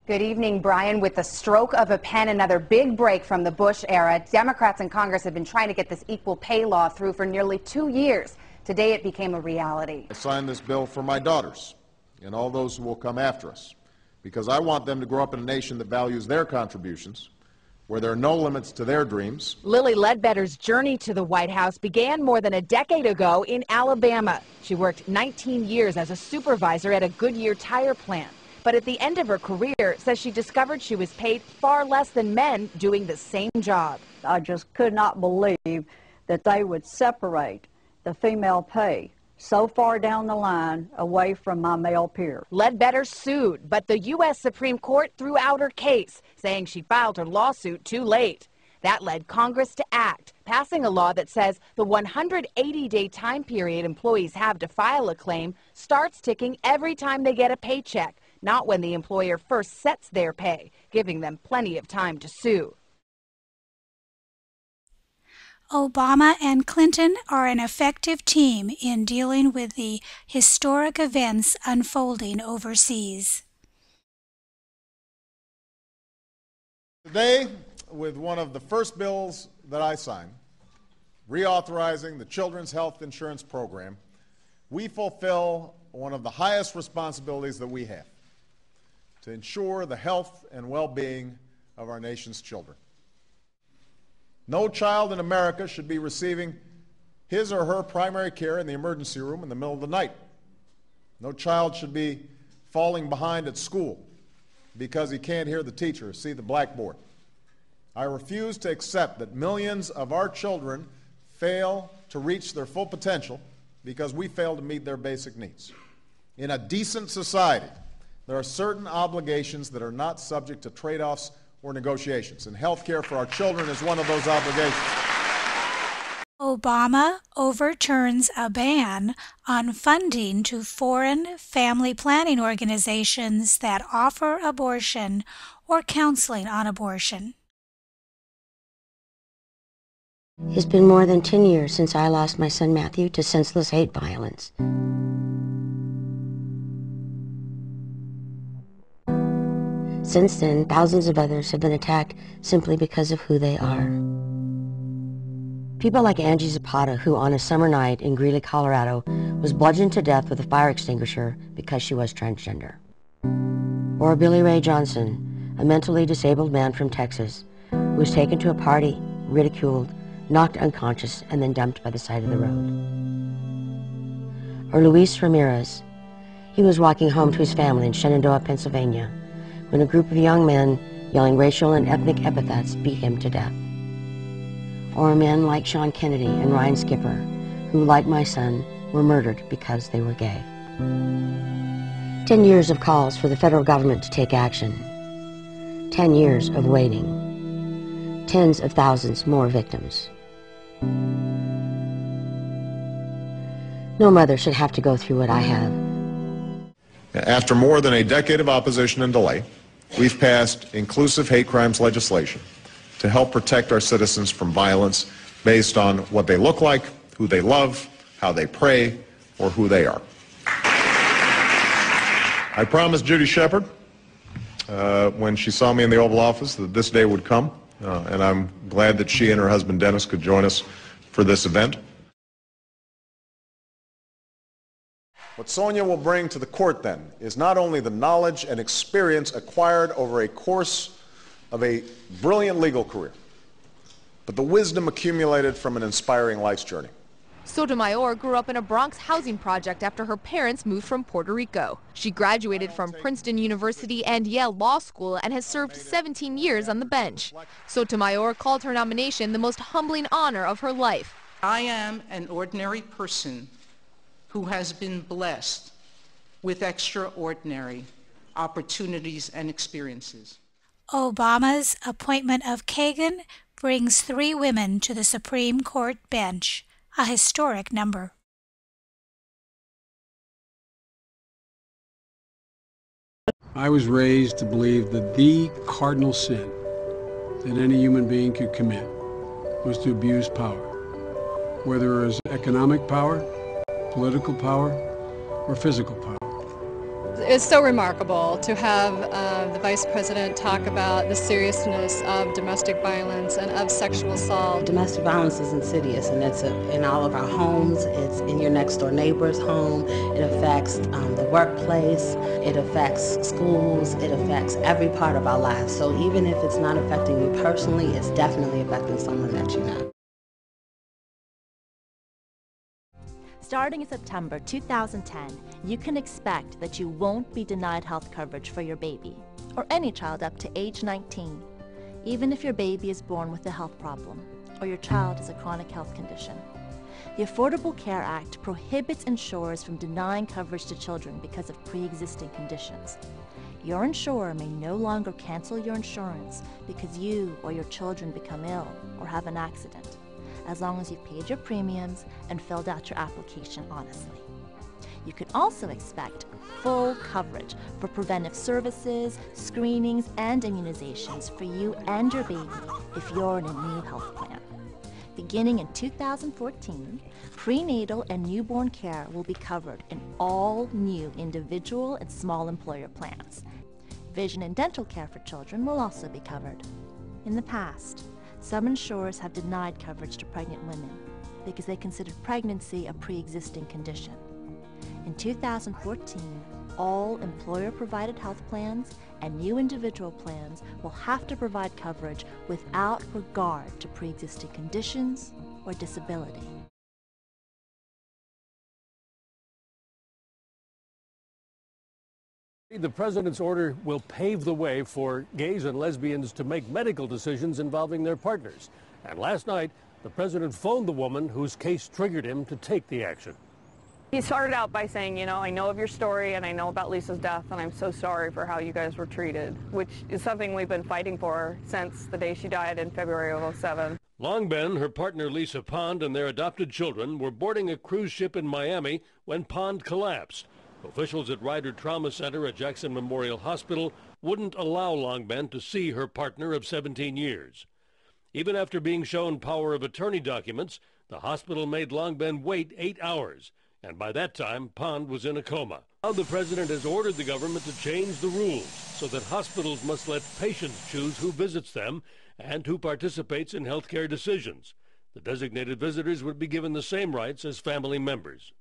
Good evening, Brian. With the stroke of a pen, another big break from the Bush era. Democrats in Congress have been trying to get this equal pay law through for nearly 2 years. Today it became a reality. I signed this bill for my daughters and all those who will come after us, because I want them to grow up in a nation that values their contributions, where there are no limits to their dreams. Lilly Ledbetter's journey to the White House began more than a decade ago in Alabama. She worked 19 years as a supervisor at a Goodyear tire plant. But at the end of her career, says she discovered she was paid far less than men doing the same job. I just could not believe that they would separate the female pay so far down the line away from my male peer. Ledbetter sued, but the U.S. Supreme Court threw out her case, saying she filed her lawsuit too late. That led Congress to act, passing a law that says the 180-day time period employees have to file a claim starts ticking every time they get a paycheck, not when the employer first sets their pay, giving them plenty of time to sue. Obama and Clinton are an effective team in dealing with the historic events unfolding overseas. Today, with one of the first bills that I signed, reauthorizing the Children's Health Insurance Program, we fulfill one of the highest responsibilities that we have: to ensure the health and well-being of our nation's children. No child in America should be receiving his or her primary care in the emergency room in the middle of the night. No child should be falling behind at school because he can't hear the teacher or see the blackboard. I refuse to accept that millions of our children fail to reach their full potential because we fail to meet their basic needs. In a decent society, there are certain obligations that are not subject to trade-offs or negotiations, and health care for our children is one of those obligations. Obama overturns a ban on funding to foreign family planning organizations that offer abortion or counseling on abortion. It's been more than 10 years since I lost my son Matthew to senseless hate violence. Since then, thousands of others have been attacked simply because of who they are. People like Angie Zapata, who on a summer night in Greeley, Colorado, was bludgeoned to death with a fire extinguisher because she was transgender. Or Billy Ray Johnson, a mentally disabled man from Texas, who was taken to a party, ridiculed, knocked unconscious, and then dumped by the side of the road. Or Luis Ramirez. He was walking home to his family in Shenandoah, Pennsylvania, when a group of young men yelling racial and ethnic epithets beat him to death. Or men like Sean Kennedy and Ryan Skipper, who, like my son, were murdered because they were gay. 10 years of calls for the federal government to take action. 10 years of waiting. Tens of thousands more victims. No mother should have to go through what I have. After more than a decade of opposition and delay, we've passed inclusive hate crimes legislation to help protect our citizens from violence based on what they look like, who they love, how they pray, or who they are. I promised Judy Shepard when she saw me in the Oval Office that this day would come, and I'm glad that she and her husband Dennis could join us for this event. What Sonia will bring to the court, then, is not only the knowledge and experience acquired over a course of a brilliant legal career, but the wisdom accumulated from an inspiring life's journey. Sotomayor grew up in a Bronx housing project after her parents moved from Puerto Rico. She graduated from Princeton University and Yale Law School and has served 17 years on the bench. Sotomayor called her nomination the most humbling honor of her life. I am an ordinary person who has been blessed with extraordinary opportunities and experiences. Obama's appointment of Kagan brings 3 women to the Supreme Court bench, a historic number. I was raised to believe that the cardinal sin that any human being could commit was to abuse power, whether it was economic power, political power, or physical power. It's so remarkable to have the Vice President talk about the seriousness of domestic violence and of sexual assault. Domestic violence is insidious, and it's in all of our homes. It's in your next door neighbor's home. It affects the workplace. It affects schools. It affects every part of our lives. So even if it's not affecting you personally, it's definitely affecting someone that you know. Starting in September 2010, you can expect that you won't be denied health coverage for your baby, or any child up to age 19, even if your baby is born with a health problem, or your child has a chronic health condition. The Affordable Care Act prohibits insurers from denying coverage to children because of pre-existing conditions. Your insurer may no longer cancel your insurance because you or your children become ill or have an accident, as long as you've paid your premiums and filled out your application honestly. You can also expect full coverage for preventive services, screenings, and immunizations for you and your baby if you're in a new health plan. Beginning in 2014, prenatal and newborn care will be covered in all new individual and small employer plans. Vision and dental care for children will also be covered. In the past, some insurers have denied coverage to pregnant women because they considered pregnancy a pre-existing condition. In 2014, all employer-provided health plans and new individual plans will have to provide coverage without regard to pre-existing conditions or disability. The president's order will pave the way for gays and lesbians to make medical decisions involving their partners. And last night, the president phoned the woman whose case triggered him to take the action. He started out by saying, you know, I know of your story and I know about Lisa's death and I'm so sorry for how you guys were treated, which is something we've been fighting for since the day she died in February of 2007. Long Ben, her partner Lisa Pond, and their adopted children were boarding a cruise ship in Miami when Pond collapsed. Officials at Ryder Trauma Center at Jackson Memorial Hospital wouldn't allow Long Ben to see her partner of 17 years. Even after being shown power of attorney documents, the hospital made Long Ben wait 8 hours, and by that time, Pond was in a coma. Now the president has ordered the government to change the rules so that hospitals must let patients choose who visits them and who participates in health care decisions. The designated visitors would be given the same rights as family members.